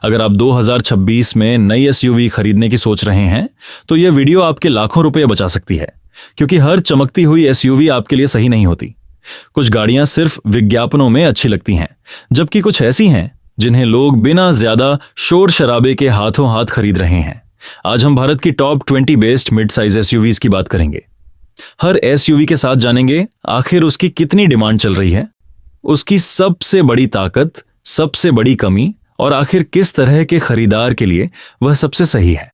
अगर आप 2026 में नई एसयूवी खरीदने की सोच रहे हैं तो यह वीडियो आपके लाखों रुपए बचा सकती है, क्योंकि हर चमकती हुई एसयूवी आपके लिए सही नहीं होती। कुछ गाड़ियां सिर्फ विज्ञापनों में अच्छी लगती हैं, जबकि कुछ ऐसी हैं जिन्हें लोग बिना ज्यादा शोर शराबे के हाथों हाथ खरीद रहे हैं। आज हम भारत की top 20 best mid size SUVs की बात करेंगे। हर एसयूवी के साथ जानेंगे आखिर उसकी कितनी डिमांड चल रही है, उसकी सबसे बड़ी ताकत, सबसे बड़ी कमी और आखिर किस तरह के खरीदार के लिए वह सबसे सही है।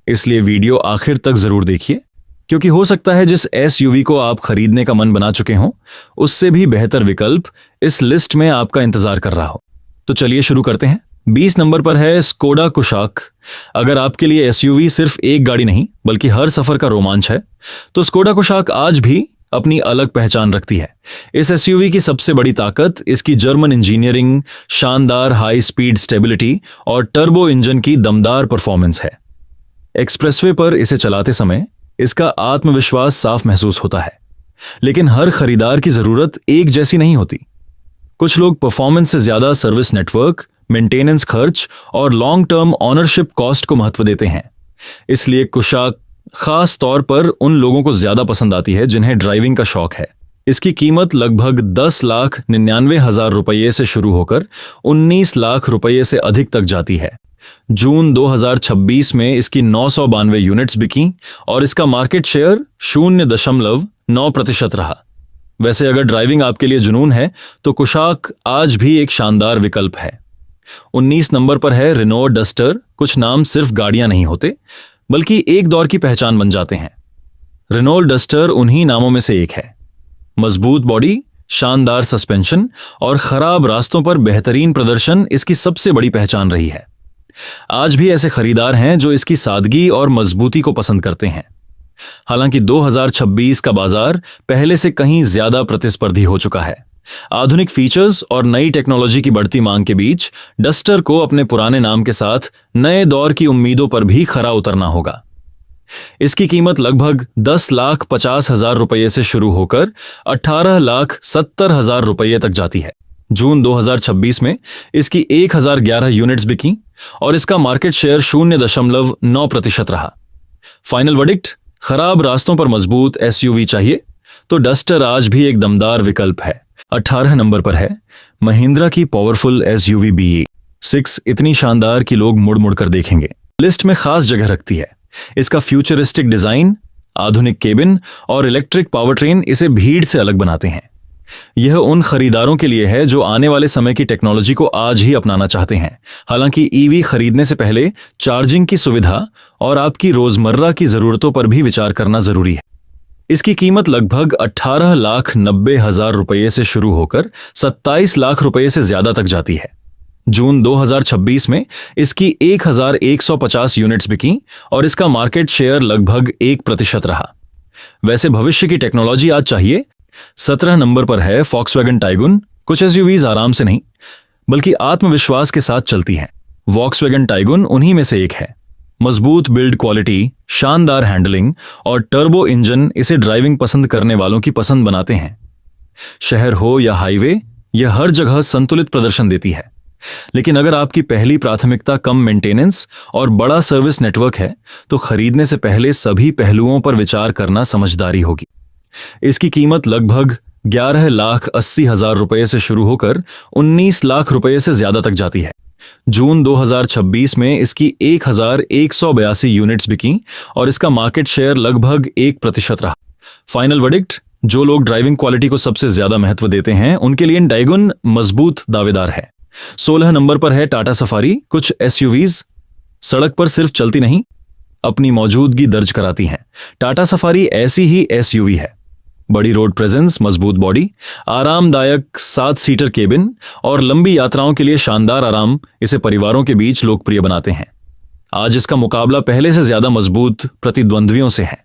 इसलिए वीडियो आखिर तक जरूर देखिए, क्योंकि हो सकता है जिस एसयूवी को आप खरीदने का मन बना चुके हों उससे भी बेहतर विकल्प इस लिस्ट में आपका इंतजार कर रहा हो। तो चलिए शुरू करते हैं। 20 नंबर पर है स्कोडा कुशाक। अगर आपके लिए एसयूवी सिर्फ एक गाड़ी नहीं बल्कि हर सफर का रोमांच है तो स्कोडा कुशाक आज भी अपनी अलग पहचान रखती है। इस एसयूवी की सबसे बड़ी ताकत इसकी जर्मन इंजीनियरिंग, शानदार हाई स्पीड स्टेबिलिटी और टर्बो इंजन की दमदार परफॉर्मेंस है। एक्सप्रेसवे पर इसे चलाते समय इसका आत्मविश्वास साफ महसूस होता है, लेकिन हर खरीदार की जरूरत एक जैसी नहीं होती। कुछ लोग परफॉर्मेंस से ज्यादा सर्विस नेटवर्क, मेंटेनेंस खर्च और लॉन्ग टर्म ऑनरशिप कॉस्ट को महत्व देते हैं। इसलिए कुशाक खास तौर पर उन लोगों को ज्यादा पसंद आती है जिन्हें ड्राइविंग का शौक है। इसकी कीमत लगभग 10,99,000 रुपये से शुरू होकर 19 लाख रुपये से अधिक तक जाती है। जून 2026 में इसकी 992 यूनिट्स बिकी और इसका मार्केट शेयर 0.9% रहा। वैसे अगर ड्राइविंग आपके लिए जुनून है तो कुशाक आज भी एक शानदार विकल्प है। 19 नंबर पर है रेनॉल्ट डस्टर। कुछ नाम सिर्फ गाड़ियां नहीं होते बल्कि एक दौर की पहचान बन जाते हैं। रेनॉल्ट डस्टर उन्हीं नामों में से एक है। मजबूत बॉडी, शानदार सस्पेंशन और खराब रास्तों पर बेहतरीन प्रदर्शन इसकी सबसे बड़ी पहचान रही है। आज भी ऐसे खरीदार हैं जो इसकी सादगी और मजबूती को पसंद करते हैं। हालांकि 2026 का बाजार पहले से कहीं ज्यादा प्रतिस्पर्धी हो चुका है। आधुनिक फीचर्स और नई टेक्नोलॉजी की बढ़ती मांग के बीच डस्टर को अपने पुराने नाम के साथ नए दौर की उम्मीदों पर भी खरा उतरना होगा। इसकी कीमत लगभग 10,50,000 रुपये से शुरू होकर 18,70,000 रुपये तक जाती है। जून 2026 में इसकी 1,011 यूनिट्स बिकी और इसका मार्केट शेयर 0.9% रहा। फाइनल वर्डिक्ट, खराब रास्तों पर मजबूत एसयूवी चाहिए तो डस्टर आज भी एक दमदार विकल्प है। 18 नंबर पर है महिंद्रा की पावरफुल एसयूवी BE6। इतनी शानदार कि लोग मुड़ मुड़ कर देखेंगे। लिस्ट में खास जगह रखती है। इसका फ्यूचरिस्टिक डिजाइन, आधुनिक केबिन और इलेक्ट्रिक पावरट्रेन इसे भीड़ से अलग बनाते हैं। यह उन खरीदारों के लिए है जो आने वाले समय की टेक्नोलॉजी को आज ही अपनाना चाहते हैं। हालांकि ईवी खरीदने से पहले चार्जिंग की सुविधा और आपकी रोजमर्रा की जरूरतों पर भी विचार करना जरूरी है। इसकी कीमत लगभग 18,90,000 रुपये से शुरू होकर 27 लाख रुपये से ज्यादा तक जाती है। जून 2026 में इसकी 1,150 यूनिट्स बिकी और इसका मार्केट शेयर लगभग 1% रहा। वैसे भविष्य की टेक्नोलॉजी आज चाहिए। 17 नंबर पर है वॉक्सवैगन टाइगुन। कुछ एसयूवीज आराम से नहीं बल्कि आत्मविश्वास के साथ चलती हैं। वॉक्सवैगन टाइगुन उन्हीं में से एक है। मजबूत बिल्ड क्वालिटी, शानदार हैंडलिंग और टर्बो इंजन इसे ड्राइविंग पसंद करने वालों की पसंद बनाते हैं। शहर हो या हाईवे, यह हर जगह संतुलित प्रदर्शन देती है। लेकिन अगर आपकी पहली प्राथमिकता कम मेंटेनेंस और बड़ा सर्विस नेटवर्क है तो खरीदने से पहले सभी पहलुओं पर विचार करना समझदारी होगी। इसकी कीमत लगभग 11,80,000 रुपये से शुरू होकर 19 लाख रुपये से ज्यादा तक जाती है। जून 2026 में इसकी 1,182 यूनिट्स बिकी और इसका मार्केट शेयर लगभग 1% रहा। फाइनल वर्डिक्ट, जो लोग ड्राइविंग क्वालिटी को सबसे ज्यादा महत्व देते हैं उनके लिए टाइगुन मजबूत दावेदार है। 16 नंबर पर है टाटा सफारी। कुछ एसयूवीज सड़क पर सिर्फ चलती नहीं, अपनी मौजूदगी दर्ज कराती हैं। टाटा सफारी ऐसी ही एसयूवी है। बड़ी रोड प्रेजेंस, मजबूत बॉडी, आरामदायक 7 सीटर केबिन और लंबी यात्राओं के लिए शानदार आराम इसे परिवारों के बीच लोकप्रिय बनाते हैं। आज इसका मुकाबला पहले से ज्यादा मजबूत प्रतिद्वंद्वियों से है,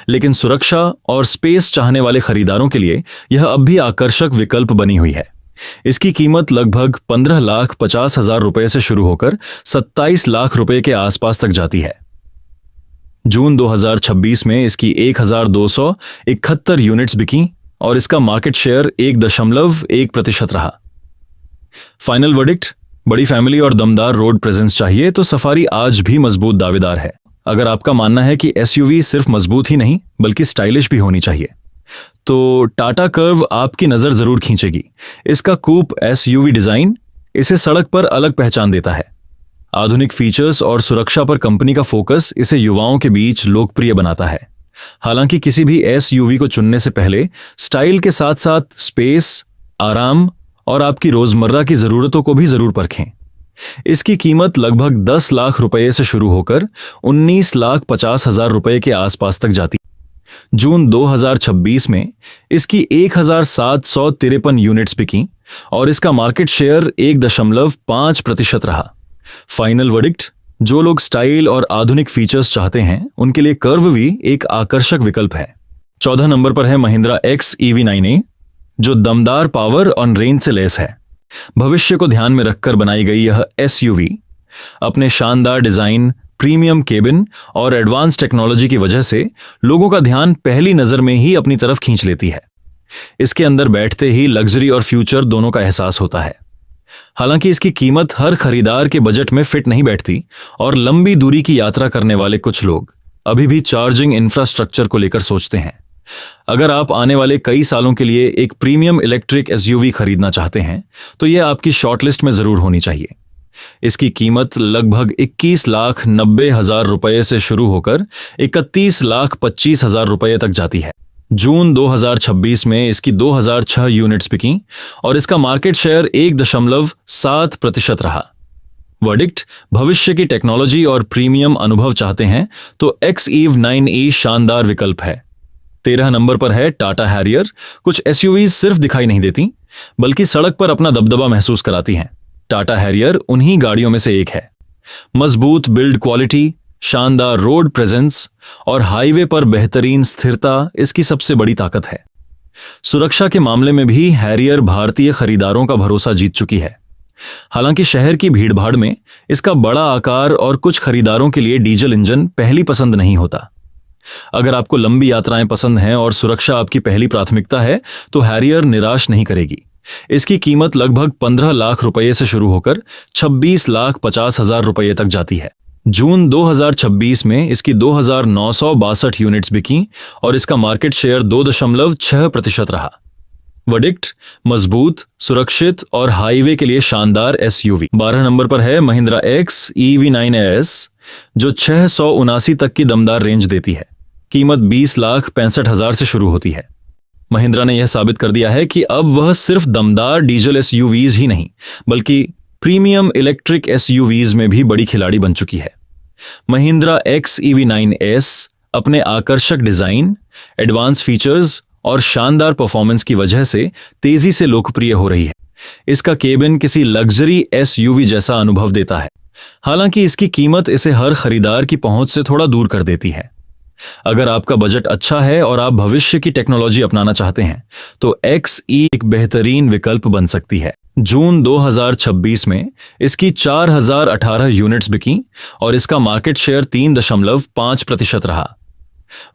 लेकिन सुरक्षा और स्पेस चाहने वाले खरीदारों के लिए यह अब भी आकर्षक विकल्प बनी हुई है। इसकी कीमत लगभग 15,50,000 रुपये से शुरू होकर 27 लाख रुपए के आसपास तक जाती है। जून 2026 में इसकी 1,271 यूनिट्स बिकी और इसका मार्केट शेयर 1.1% रहा। फाइनल वर्डिक्ट, बड़ी फैमिली और दमदार रोड प्रेजेंस चाहिए तो सफारी आज भी मजबूत दावेदार है। अगर आपका मानना है कि एसयूवी सिर्फ मजबूत ही नहीं बल्कि स्टाइलिश भी होनी चाहिए तो टाटा कर्व आपकी नजर जरूर खींचेगी। इसका कूप एसयूवी डिजाइन इसे सड़क पर अलग पहचान देता है। आधुनिक फीचर्स और सुरक्षा पर कंपनी का फोकस इसे युवाओं के बीच लोकप्रिय बनाता है। हालांकि किसी भी एसयूवी को चुनने से पहले स्टाइल के साथ साथ स्पेस, आराम और आपकी रोजमर्रा की जरूरतों को भी जरूर परखें। इसकी कीमत लगभग 10 लाख रुपए से शुरू होकर 19,50,000 रुपए के आसपास तक जाती। जून 2026 में इसकी 1,753 यूनिट्स बिकी और इसका मार्केट शेयर 1.5% रहा। फाइनल वर्डिक्ट, जो लोग स्टाइल और आधुनिक फीचर्स चाहते हैं उनके लिए कर्व भी एक आकर्षक विकल्प है। 14 नंबर पर है महिंद्रा एक्स EV9A, जो दमदार पावर और रेंज से लेस है। भविष्य को ध्यान में रखकर बनाई गई यह एसयूवी अपने शानदार डिजाइन, प्रीमियम केबिन और एडवांस टेक्नोलॉजी की वजह से लोगों का ध्यान पहली नजर में ही अपनी तरफ खींच लेती है। इसके अंदर बैठते ही लग्जरी और फ्यूचर दोनों का एहसास होता है। हालांकि इसकी कीमत हर खरीदार के बजट में फिट नहीं बैठती और लंबी दूरी की यात्रा करने वाले कुछ लोग अभी भी चार्जिंग इंफ्रास्ट्रक्चर को लेकर सोचते हैं। अगर आप आने वाले कई सालों के लिए एक प्रीमियम इलेक्ट्रिक एसयूवी खरीदना चाहते हैं तो यह आपकी शॉर्टलिस्ट में जरूर होनी चाहिए। इसकी कीमत लगभग 21,90,000 रुपए से शुरू होकर 31,25,000 रुपए तक जाती है। जून 2026 में इसकी 2006 यूनिट्स बिकी और इसका मार्केट शेयर 1.7% रहा। वर्डिक्ट, भविष्य की टेक्नोलॉजी और प्रीमियम अनुभव चाहते हैं तो एक्स EV9A शानदार विकल्प है। 13 नंबर पर है टाटा हैरियर। कुछ एसयूवी सिर्फ दिखाई नहीं देती बल्कि सड़क पर अपना दबदबा महसूस कराती हैं। टाटा हैरियर उन्हीं गाड़ियों में से एक है। मजबूत बिल्ड क्वालिटी, शानदार रोड प्रेजेंस और हाईवे पर बेहतरीन स्थिरता इसकी सबसे बड़ी ताकत है। सुरक्षा के मामले में भी हैरियर भारतीय खरीदारों का भरोसा जीत चुकी है। हालांकि शहर की भीड़भाड़ में इसका बड़ा आकार और कुछ खरीदारों के लिए डीजल इंजन पहली पसंद नहीं होता। अगर आपको लंबी यात्राएं पसंद हैं और सुरक्षा आपकी पहली प्राथमिकता है तो हैरियर निराश नहीं करेगी। इसकी कीमत लगभग 15 लाख रुपए से शुरू होकर 26,50,000 रुपए तक जाती है। जून 2026 में इसकी 2,962 यूनिट्स बिकी और इसका मार्केट शेयर 2.6% रहा। वर्डिक्ट, मजबूत, सुरक्षित और हाईवे के लिए शानदार एसयूवी। 12 नंबर पर है महिंद्रा एक्स EV9S, जो 679 तक की दमदार रेंज देती है। कीमत 20,65,000 से शुरू होती है। महिंद्रा ने यह साबित कर दिया है कि अब वह सिर्फ दमदार डीजल एसयूवीज ही नहीं बल्कि प्रीमियम इलेक्ट्रिक एसयूवीज में भी बड़ी खिलाड़ी बन चुकी है। महिंद्रा एक्स EV9S अपने आकर्षक डिजाइन, एडवांस फीचर्स और शानदार परफॉर्मेंस की वजह से तेजी से लोकप्रिय हो रही है। इसका केबिन किसी लग्जरी एसयूवी जैसा अनुभव देता है। हालांकि इसकी कीमत इसे हर खरीदार की पहुंच से थोड़ा दूर कर देती है। अगर आपका बजट अच्छा है और आप भविष्य की टेक्नोलॉजी अपनाना चाहते हैं तो XE एक बेहतरीन विकल्प बन सकती है। जून 2026 में इसकी 4,018 यूनिट्स बिकी और इसका मार्केट शेयर 3.5% रहा।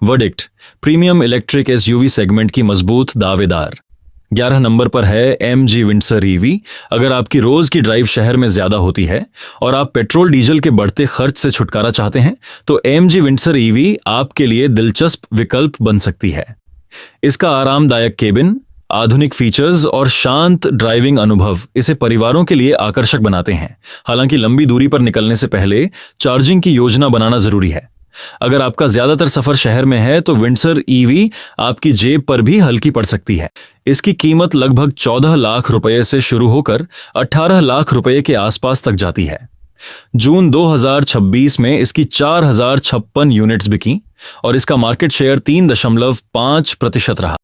Verdict, premium electric SUV segment की मजबूत दावेदार। 11 नंबर पर है MG विंडसर EV। अगर आपकी रोज की ड्राइव शहर में ज्यादा होती है और आप पेट्रोल डीजल के बढ़ते खर्च से छुटकारा चाहते हैं तो MG विंडसर EV आपके लिए दिलचस्प विकल्प बन सकती है। इसका आरामदायक केबिन, आधुनिक फीचर्स और शांत ड्राइविंग अनुभव इसे परिवारों के लिए आकर्षक बनाते हैं। हालांकि लंबी दूरी पर निकलने से पहले चार्जिंग की योजना बनाना जरूरी है। अगर आपका ज्यादातर सफर शहर में है तो विंडसर EV आपकी जेब पर भी हल्की पड़ सकती है। इसकी कीमत लगभग 14 लाख रुपए से शुरू होकर 18 लाख रुपए के आसपास तक जाती है। जून 2026 में इसकी 4,056 यूनिट्स बिकी और इसका मार्केट शेयर 3.5% रहा।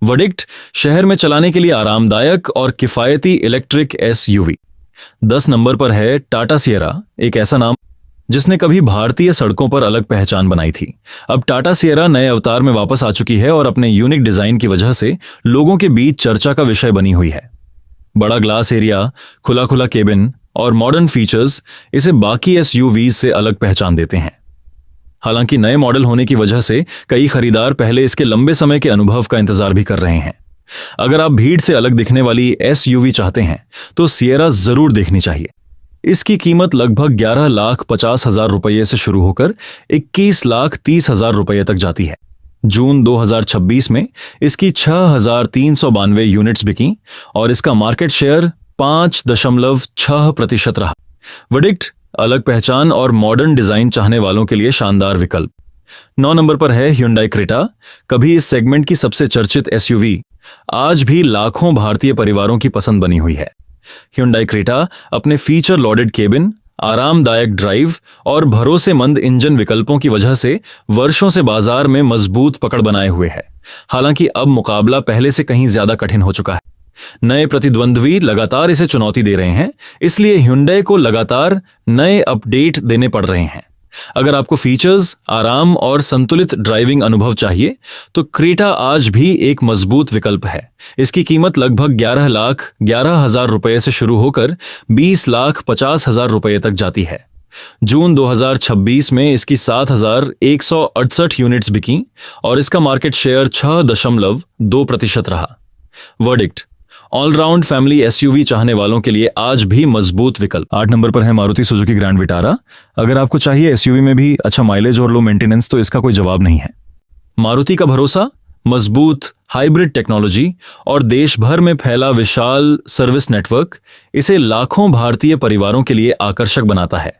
वर्डिक्ट, शहर में चलाने के लिए आरामदायक और किफायती इलेक्ट्रिक एसयूवी। 10 नंबर पर है टाटा सिएरा, एक ऐसा नाम जिसने कभी भारतीय सड़कों पर अलग पहचान बनाई थी। अब टाटा सिएरा नए अवतार में वापस आ चुकी है और अपने यूनिक डिजाइन की वजह से लोगों के बीच चर्चा का विषय बनी हुई है। बड़ा ग्लास एरिया, खुला खुला केबिन और मॉडर्न फीचर्स इसे बाकी एसयूवीज से अलग पहचान देते हैं। हालांकि नए मॉडल होने की वजह से कई खरीदार पहले इसके लंबे समय के अनुभव का इंतजार भी कर रहे हैं। अगर आप भीड़ से अलग दिखने वाली एसयूवी चाहते हैं तो सिएरा जरूर देखनी चाहिए। इसकी कीमत लगभग 11,50,000 रुपये से शुरू होकर 21,30,000 रुपये तक जाती है। जून 2026 में इसकी 6,392 यूनिट्स बिकी और इसका मार्केट शेयर 5.6% रहा। वर्डिक्ट, अलग पहचान और मॉडर्न डिजाइन चाहने वालों के लिए शानदार विकल्प। 9 नंबर पर है Hyundai Creta। कभी इस सेगमेंट की सबसे चर्चित एसयूवी, आज भी लाखों भारतीय परिवारों की पसंद बनी हुई है। Hyundai Creta अपने फीचर लॉडेड केबिन, आरामदायक ड्राइव और भरोसेमंद इंजन विकल्पों की वजह से वर्षों से बाजार में मजबूत पकड़ बनाए हुए है। हालांकि अब मुकाबला पहले से कहीं ज्यादा कठिन हो चुका है। नए प्रतिद्वंद्वी लगातार इसे चुनौती दे रहे हैं, इसलिए Hyundai को लगातार नए अपडेट देने पड़ रहे हैं। अगर आपको फीचर्स, आराम और संतुलित ड्राइविंग अनुभव चाहिए तो क्रेटा आज भी एक मजबूत विकल्प है। इसकी कीमत लगभग 11,11,000 रुपये से शुरू होकर 20,50,000 रुपये तक जाती है। जून 2026 में इसकी 7,168 यूनिट्स बिकी और इसका मार्केट शेयर 6.2% रहा। वर्डिक्ट, ऑलराउंड फैमिली एसयूवी चाहने वालों के लिए आज भी मजबूत विकल्प। 8 नंबर पर है मारुति सुजुकी ग्रैंड विटारा। अगर आपको चाहिए एसयूवी में भी अच्छा माइलेज और लो मेंटेनेंस तो इसका कोई जवाब नहीं है। मारुति का भरोसा, मजबूत हाइब्रिड टेक्नोलॉजी और देश भर में फैला विशाल सर्विस नेटवर्क इसे लाखों भारतीय परिवारों के लिए आकर्षक बनाता है।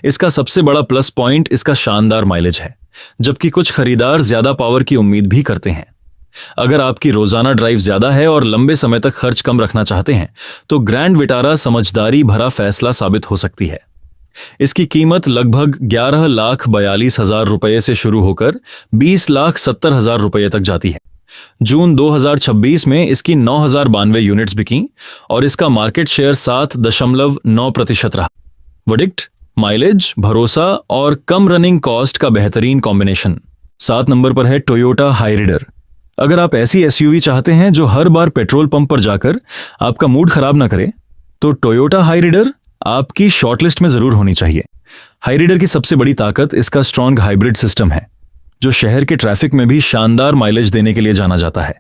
इसका सबसे बड़ा प्लस पॉइंट इसका शानदार माइलेज है, जबकि कुछ खरीदार ज्यादा पावर की उम्मीद भी करते हैं। अगर आपकी रोजाना ड्राइव ज्यादा है और लंबे समय तक खर्च कम रखना चाहते हैं तो ग्रैंड विटारा समझदारी भरा फैसला साबित हो सकती है। इसकी कीमत लगभग 11,42,000 रुपये से शुरू होकर 20,70,000 रुपये तक जाती है। जून 2026 में इसकी 9,092 यूनिट्स बिकी और इसका मार्केट शेयर 7.9% रहा। वर्डिक्ट, माइलेज, भरोसा और कम रनिंग कॉस्ट का बेहतरीन कॉम्बिनेशन। 7 नंबर पर है टोयोटा हाईराइडर। अगर आप ऐसी एसयूवी चाहते हैं जो हर बार पेट्रोल पंप पर जाकर आपका मूड खराब ना करे तो टोयोटा हाईराइडर आपकी शॉर्टलिस्ट में जरूर होनी चाहिए। हाईराइडर की सबसे बड़ी ताकत इसका स्ट्रॉन्ग हाइब्रिड सिस्टम है, जो शहर के ट्रैफिक में भी शानदार माइलेज देने के लिए जाना जाता है।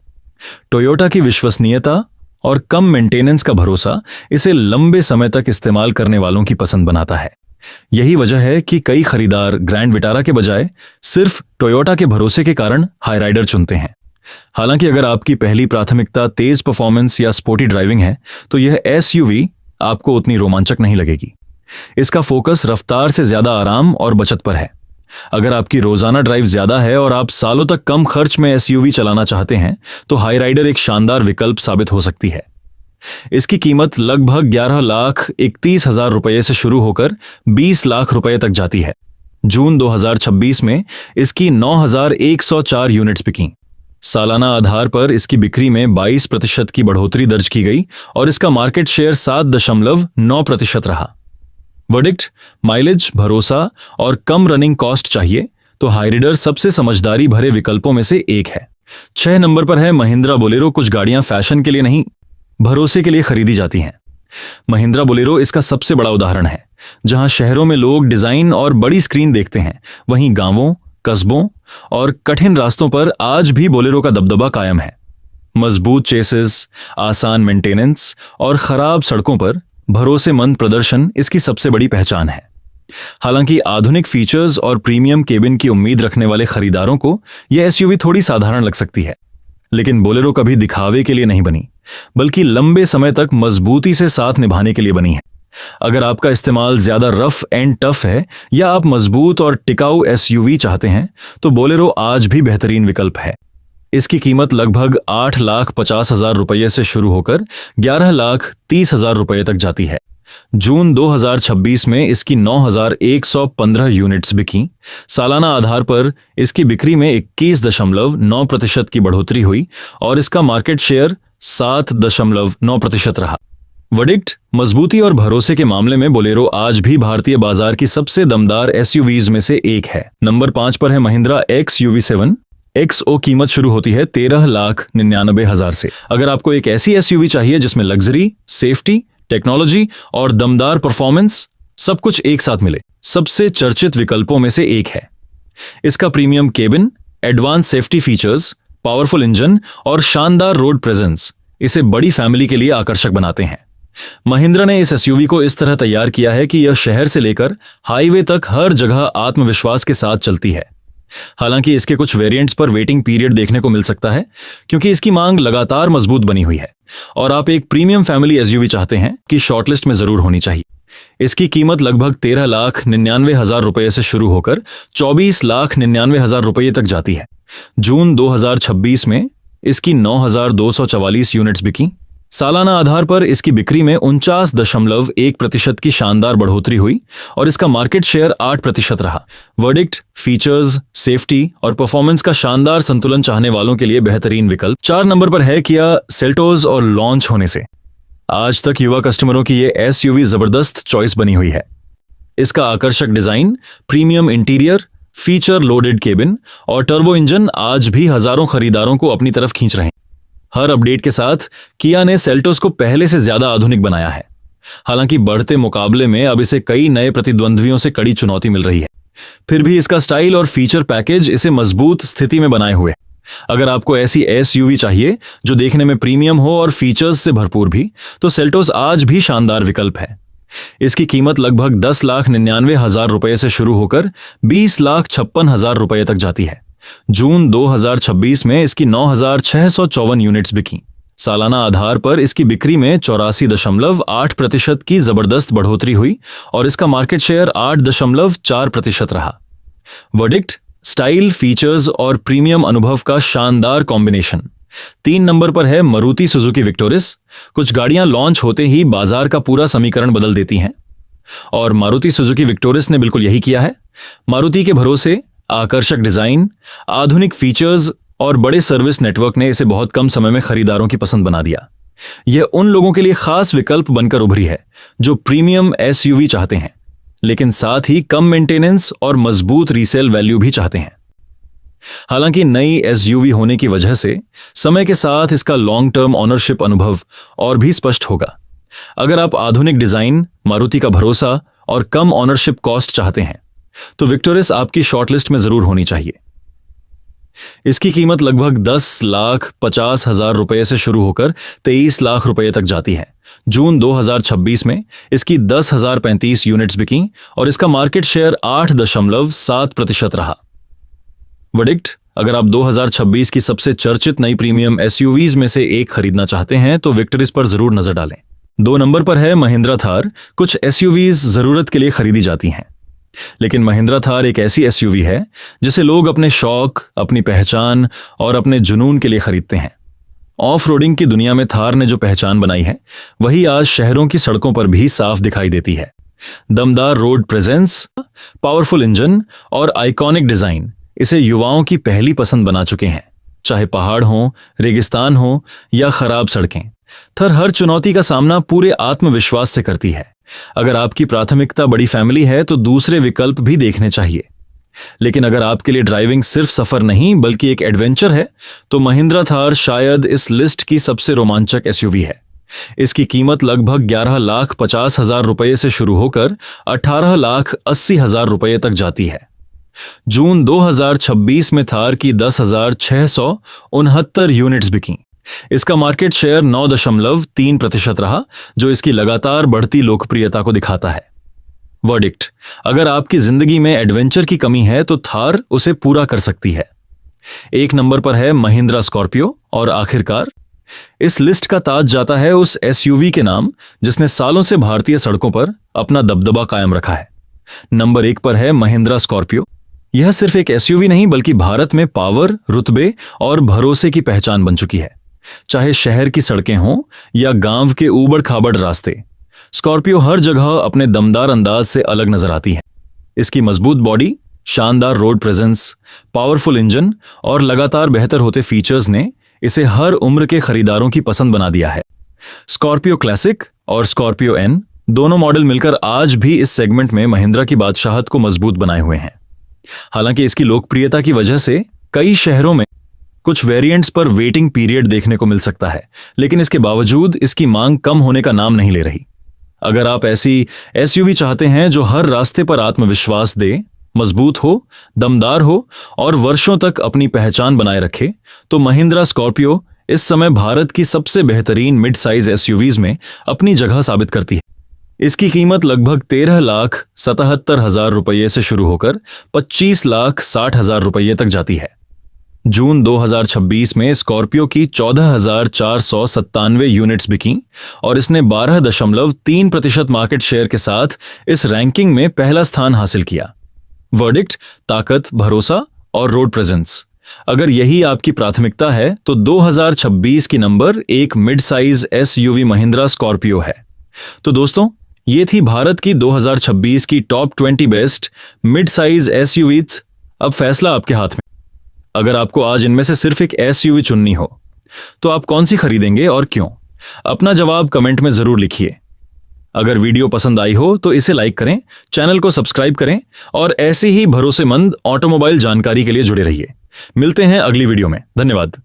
टोयोटा की विश्वसनीयता और कम मेंटेनेंस का भरोसा इसे लंबे समय तक इस्तेमाल करने वालों की पसंद बनाता है। यही वजह है कि कई खरीदार ग्रैंड विटारा के बजाय सिर्फ टोयोटा के भरोसे के कारण हाईराइडर चुनते हैं। हालांकि अगर आपकी पहली प्राथमिकता तेज परफॉर्मेंस या स्पोर्टी ड्राइविंग है तो यह एसयूवी आपको उतनी रोमांचक नहीं लगेगी। इसका फोकस रफ्तार से ज्यादा आराम और बचत पर है। अगर आपकी रोजाना ड्राइव ज्यादा है और आप सालों तक कम खर्च में एसयूवी चलाना चाहते हैं तो हाईराइडर एक शानदार विकल्प साबित हो सकती है। इसकी कीमत लगभग 11,31,000 रुपये से शुरू होकर 20 लाख रुपये तक जाती है। जून 2026 में इसकी 9,104 यूनिट्स बिकी। सालाना आधार पर इसकी बिक्री में 22% की बढ़ोतरी दर्ज की गई और इसका मार्केट शेयर 7.9% रहा। वर्डिक्ट, माइलेज, भरोसा और कम रनिंग कॉस्ट चाहिए तो हाईराइडर सबसे समझदारी भरे विकल्पों में से एक है। 6 नंबर पर है महिंद्रा बोलेरो। कुछ गाड़ियां फैशन के लिए नहीं, भरोसे के लिए खरीदी जाती हैं। महिंद्रा बोलेरो इसका सबसे बड़ा उदाहरण है। जहां शहरों में लोग डिजाइन और बड़ी स्क्रीन देखते हैं, वहीं गांवों, कस्बों और कठिन रास्तों पर आज भी बोलेरो का दबदबा कायम है। मजबूत चेसिस, आसान मेंटेनेंस और खराब सड़कों पर भरोसेमंद प्रदर्शन इसकी सबसे बड़ी पहचान है। हालांकि आधुनिक फीचर्स और प्रीमियम केबिन की उम्मीद रखने वाले खरीदारों को यह एसयूवी थोड़ी साधारण लग सकती है, लेकिन बोलेरो कभी दिखावे के लिए नहीं बनी, बल्कि लंबे समय तक मजबूती से साथ निभाने के लिए बनी है। अगर आपका इस्तेमाल ज्यादा रफ एंड टफ है या आप मजबूत और टिकाऊ एसयूवी चाहते हैं तो बोलेरो आज भी बेहतरीन विकल्प है। इसकी कीमत लगभग 8,50,000 रुपये से शुरू होकर 11,30,000 रुपये तक जाती है। जून 2026 में इसकी 9,115 यूनिट्स बिकी। सालाना आधार पर इसकी बिक्री में 21.9% की बढ़ोतरी हुई और इसका मार्केट शेयर 7.9% रहा। वर्डिक्ट, मजबूती और भरोसे के मामले में बोलेरो आज भी भारतीय बाजार की सबसे दमदार एसयूवीज में से एक है। नंबर 5 पर है महिंद्रा XUV7। XO कीमत शुरू होती है 13,99,000 से। अगर आपको एक ऐसी एसयूवी चाहिए जिसमें लग्जरी, सेफ्टी, टेक्नोलॉजी और दमदार परफॉर्मेंस सब कुछ एक साथ मिले, सबसे चर्चित विकल्पों में से एक है। इसका premium cabin, advance safety features, powerful engine और शानदार रोड प्रेजेंस इसे बड़ी फैमिली के लिए आकर्षक बनाते हैं। महिंद्रा ने इस एसयूवी को इस तरह तैयार किया है कि यह शहर से लेकर हाईवे तक हर जगह आत्मविश्वास के साथ चलती है। हालांकि इसके कुछ वेरिएंट्स पर वेटिंग पीरियड देखने को मिल सकता है, क्योंकि इसकी मांग लगातार मजबूत बनी हुई है और आप एक प्रीमियम फैमिली एसयूवी चाहते हैं कि शॉर्टलिस्ट में जरूर होनी चाहिए। इसकी कीमत लगभग 13,99,000 रुपए से शुरू होकर 24,99,000 रुपए तक जाती है। जून 2026 में इसकी 9,244 यूनिट्स बिकी। सालाना आधार पर इसकी बिक्री में 49.1% की शानदार बढ़ोतरी हुई और इसका मार्केट शेयर 8% रहा। वर्डिक्ट, फीचर्स, सेफ्टी और परफॉर्मेंस का शानदार संतुलन चाहने वालों के लिए बेहतरीन विकल्प। 4 नंबर पर है किया सेल्टोस और लॉन्च होने से आज तक युवा कस्टमरों की ये एसयूवी जबरदस्त चॉइस बनी हुई है। इसका आकर्षक design, premium interior, feature loaded cabin और टर्बो इंजन आज भी हजारों खरीदारों को अपनी तरफ खींच रहे हैं। हर अपडेट के साथ किया ने सेल्टोस को पहले से ज्यादा आधुनिक बनाया है। हालांकि बढ़ते मुकाबले में अब इसे कई नए प्रतिद्वंद्वियों से कड़ी चुनौती मिल रही है, फिर भी इसका स्टाइल और फीचर पैकेज इसे मजबूत स्थिति में बनाए हुए। अगर आपको ऐसी एसयूवी चाहिए जो देखने में प्रीमियम हो और फीचर्स से भरपूर भी, तो सेल्टोस आज भी शानदार विकल्प है। इसकी कीमत लगभग 10,99,000 रुपए से शुरू होकर 20,56,000 रुपए तक जाती है। जून 2026 में इसकी 9,654 यूनिट्स बिकी। सालाना आधार पर इसकी बिक्री में 84.8% की जबरदस्त बढ़ोतरी हुई और इसका मार्केट शेयर 8.4% रहा। वर्डिक्ट, स्टाइल, फीचर्स और प्रीमियम अनुभव का शानदार कॉम्बिनेशन। 3 नंबर पर है मारुति सुजुकी विक्टोरिस। कुछ गाड़ियां लॉन्च होते ही बाजार का पूरा समीकरण बदल देती हैं और मारुति सुजुकी विक्टोरिस ने बिल्कुल यही किया है। मारुति के भरोसे आकर्षक डिजाइन, आधुनिक फीचर्स और बड़े सर्विस नेटवर्क ने इसे बहुत कम समय में खरीदारों की पसंद बना दिया। यह उन लोगों के लिए खास विकल्प बनकर उभरी है जो प्रीमियम एसयूवी चाहते हैं, लेकिन साथ ही कम मेंटेनेंस और मजबूत रीसेल वैल्यू भी चाहते हैं। हालांकि नई एसयूवी होने की वजह से समय के साथ इसका लॉन्ग टर्म ऑनरशिप अनुभव और भी स्पष्ट होगा। अगर आप आधुनिक डिजाइन, मारुति का भरोसा और कम ऑनरशिप कॉस्ट चाहते हैं तो विक्टोरिस आपकी शॉर्टलिस्ट में जरूर होनी चाहिए। इसकी कीमत लगभग 10,50,000 रुपए से शुरू होकर 23 लाख रुपए तक जाती है। जून 2026 में इसकी 10,035 यूनिट्स बिकी और इसका मार्केट शेयर 8.7% रहा। वर्डिक्ट, अगर आप 2026 की सबसे चर्चित नई प्रीमियम एसयूवीज में से एक खरीदना चाहते हैं तो विक्टोरिस पर जरूर नजर डालें। 2 नंबर पर है महिंद्रा थार। कुछ एसयूवीज जरूरत के लिए खरीदी जाती हैं, लेकिन महिंद्रा थार एक ऐसी एसयूवी है जिसे लोग अपने शौक, अपनी पहचान और अपने जुनून के लिए खरीदते हैं। ऑफ रोडिंग की दुनिया में थार ने जो पहचान बनाई है वही आज शहरों की सड़कों पर भी साफ दिखाई देती है। दमदार रोड प्रेजेंस, पावरफुल इंजन और आइकॉनिक डिजाइन इसे युवाओं की पहली पसंद बना चुके हैं। चाहे पहाड़ हो, रेगिस्तान हो या खराब सड़कें, थार हर चुनौती का सामना पूरे आत्मविश्वास से करती है। अगर आपकी प्राथमिकता बड़ी फैमिली है तो दूसरे विकल्प भी देखने चाहिए, लेकिन अगर आपके लिए ड्राइविंग सिर्फ सफर नहीं बल्कि एक एडवेंचर है तो महिंद्रा थार शायद इस लिस्ट की सबसे रोमांचक एसयूवी है। इसकी कीमत लगभग 11,50,000 रुपए से शुरू होकर 18,80,000 रुपए तक जाती है। जून 2026 में थार की 10,669 यूनिट्स बिकी। इसका मार्केट शेयर 9.3% रहा, जो इसकी लगातार बढ़ती लोकप्रियता को दिखाता है। वर्डिक्ट, अगर आपकी जिंदगी में एडवेंचर की कमी है तो थार उसे पूरा कर सकती है। 1 नंबर पर है महिंद्रा स्कॉर्पियो और आखिरकार इस लिस्ट का ताज जाता है उस एसयूवी के नाम जिसने सालों से भारतीय सड़कों पर अपना दबदबा कायम रखा है। नंबर 1 पर है महिंद्रा स्कॉर्पियो। यह सिर्फ एक एसयूवी नहीं बल्कि भारत में पावर, रुतबे और भरोसे की पहचान बन चुकी है। चाहे शहर की सड़कें हों या गांव के ऊबड़ खाबड़ रास्ते, स्कॉर्पियो हर जगह अपने दमदार अंदाज से अलग नजर आती है। इसकी मजबूत बॉडी, शानदार रोड प्रेजेंस, पावरफुल इंजन और लगातार बेहतर होते फीचर्स ने इसे हर उम्र के खरीदारों की पसंद बना दिया है। स्कॉर्पियो क्लासिक और स्कॉर्पियो एन दोनों मॉडल मिलकर आज भी इस सेगमेंट में महिंद्रा की बादशाहत को मजबूत बनाए हुए हैं। हालांकि इसकी लोकप्रियता की वजह से कई शहरों में कुछ वेरिएंट्स पर वेटिंग पीरियड देखने को मिल सकता है, लेकिन इसके बावजूद इसकी मांग कम होने का नाम नहीं ले रही। अगर आप ऐसी एसयूवी चाहते हैं जो हर रास्ते पर आत्मविश्वास दे, मजबूत हो, दमदार हो और वर्षों तक अपनी पहचान बनाए रखे, तो महिंद्रा स्कॉर्पियो इस समय भारत की सबसे बेहतरीन मिड साइज एसयूवीज में अपनी जगह साबित करती है। इसकी कीमत लगभग 13,77,000 रुपये से शुरू होकर 25,60,000 रुपये तक जाती है। जून 2026 में स्कॉर्पियो की 14,497 यूनिट्स बिकी और इसने 12.3% मार्केट शेयर के साथ इस रैंकिंग में पहला स्थान हासिल किया। वर्डिक्ट, ताकत, भरोसा और रोड प्रेजेंस, अगर यही आपकी प्राथमिकता है तो 2026 की नंबर एक mid size SUV Mahindra Scorpio है। तो दोस्तों, ये थी भारत की 2026 की top 20 best mid size SUVs. अब फैसला आपके हाथ में। अगर आपको आज इनमें से सिर्फ एक एसयूवी चुननी हो तो आप कौन सी खरीदेंगे और क्यों? अपना जवाब कमेंट में जरूर लिखिए। अगर वीडियो पसंद आई हो तो इसे लाइक करें, चैनल को सब्सक्राइब करें और ऐसे ही भरोसेमंद ऑटोमोबाइल जानकारी के लिए जुड़े रहिए। मिलते हैं अगली वीडियो में। धन्यवाद।